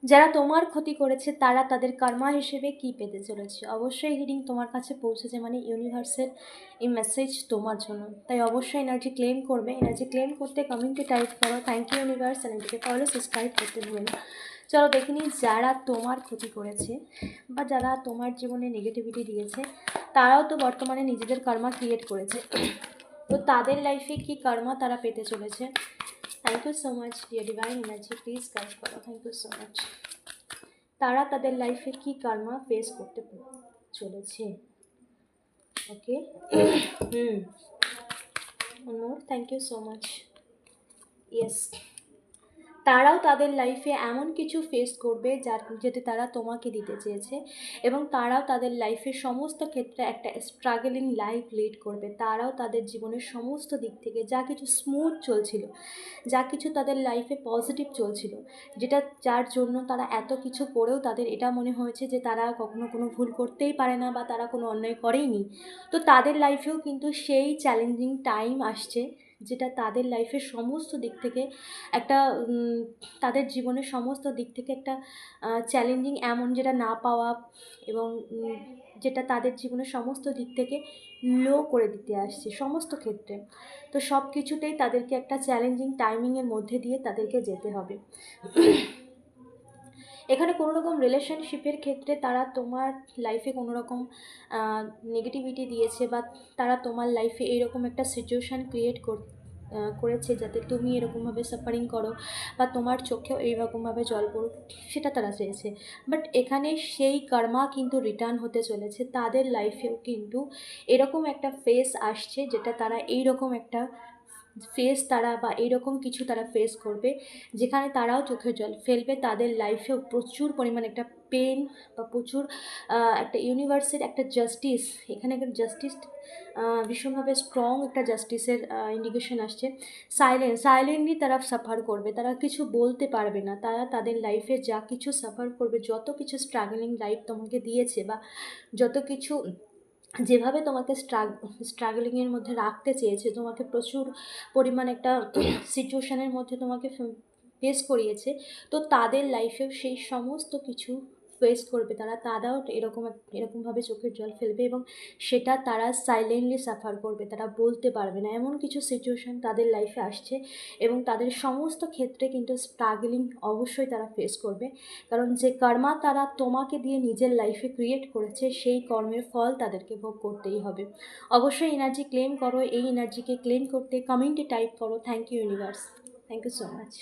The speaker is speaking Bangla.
যারা তোমার ক্ষতি করেছে তারা তাদের কর্মা হিসেবে কী পেতে চলেছে। অবশ্যই রিডিং তোমার কাছে পৌঁছেছে, মানে ইউনিভার্সের এই মেসেজ তোমার জন্য। তাই অবশ্যই এনার্জি ক্লেম করবে। এনার্জি ক্লেম করতে কমেন্টে টাইপ করো থ্যাংক ইউ ইউনিভার্স, এনার্জিকে ফলো সাবস্ক্রাইব করতে ভুলো না। চলো দেখে নিই যারা তোমার ক্ষতি করেছে বা যারা তোমার জীবনে নেগেটিভিটি দিয়েছে, তারাও তো বর্তমানে নিজেদের কর্মা ক্রিয়েট করেছে। তো তাদের লাইফে কী কর্মা তারা পেতে চলেছে। Thank you so much dear divine energy, please guide করো। Thank you so much. তারা তাদের লাইফে কী কর্মা ফেস করতে চলেছে। Okay, thank you so much. Yes, তারাও তাদের লাইফে এমন কিছু ফেস করবে যেটা তারা তোমাকে দিতে চেয়েছে, এবং তারাও তাদের লাইফের সমস্ত ক্ষেত্রে একটা স্ট্রাগলিং লাইফ লিড করবে। তারাও তাদের জীবনের সমস্ত দিক থেকে যা কিছু স্মুথ চলছিল, যা কিছু তাদের লাইফে পজিটিভ চলছিল, যার জন্য তারা এত কিছু করেও তাদের এটা মনে হয়েছে যে তারা কখনো কোনো ভুল করতেই পারে না বা তারা কোনো অন্যায় করেইনি, তো তাদের লাইফেও কিন্তু সেই চ্যালেঞ্জিং টাইম আসছে যেটা তাদের লাইফের সমস্ত দিক থেকে একটা তাদের জীবনের সমস্ত দিক থেকে একটা চ্যালেঞ্জিং এমন, যেটা না পাওয়া এবং যেটা তাদের জীবনের সমস্ত দিক থেকে লো করে দিতে আসছে সমস্ত ক্ষেত্রে। তো সব কিছুতেই তাদেরকে একটা চ্যালেঞ্জিং টাইমিংয়ের মধ্যে দিয়ে তাদেরকে যেতে হবে। এখানে কোনো রকম রিলেশনশিপের ক্ষেত্রে তারা তোমার লাইফে কোনো রকম নেগেটিভিটি দিয়েছে, বা তারা তোমার লাইফে এইরকম একটা সিচুয়েশান ক্রিয়েট করেছে যাতে তুমি এরকমভাবে সাফারিং করো বা তোমার চোখেও এইরকমভাবে জল পড়ুক, সেটা তারা চেয়েছে। বাট এখানে সেই কর্মা কিন্তু রিটার্ন হতে চলেছে। তাদের লাইফেও কিন্তু এরকম একটা ফেস আসছে যেটা তারা এইরকম একটা ফেস তারা বা এইরকম কিছু তারা ফেস করবে যেখানে তারাও চোখের জল ফেলবে। তাদের লাইফেও প্রচুর পরিমাণে একটা পেন বা প্রচুর একটা ইউনিভার্সের একটা জাস্টিস, এখানে একটা জাস্টিস ভীষণভাবে স্ট্রং একটা জাস্টিসের ইন্ডিকেশন আসছে। সাইলেন্টলি তারা সাফার করবে, তারা কিছু বলতে পারবে না। তারা তাদের লাইফে যা কিছু সাফার করবে, যত কিছু স্ট্রাগলিং লাইফ তোমাকে দিয়েছে বা যত কিছু যেভাবে তোমাকে স্ট্রাগলিংয়ের মধ্যে রাখতে চেয়েছে, তোমাকে প্রচুর পরিমাণ একটা সিচুয়েশানের মধ্যে তোমাকে ফেস করিয়েছে, তো তাদের লাইফেও সেই সমস্ত কিছু ফেস করবে তারাও এরকমভাবে চোখের জল ফেলবে, এবং সেটা তারা সাইলেন্টলি সাফার করবে। তারা বলতে পারবে না, এমন কিছু সিচুয়েশান তাদের লাইফে আসছে, এবং তাদের সমস্ত ক্ষেত্রে কিন্তু স্ট্রাগলিং অবশ্যই তারা ফেস করবে। কারণ যে কর্মা তারা তোমাকে দিয়ে নিজের লাইফে ক্রিয়েট করেছে, সেই কর্মের ফল তাদেরকে ভোগ করতেই হবে। অবশ্যই এনার্জি ক্লেম করো। এই এনার্জিকে ক্লেম করতে কমেন্টে টাইপ করো thank you universe, thank you so much.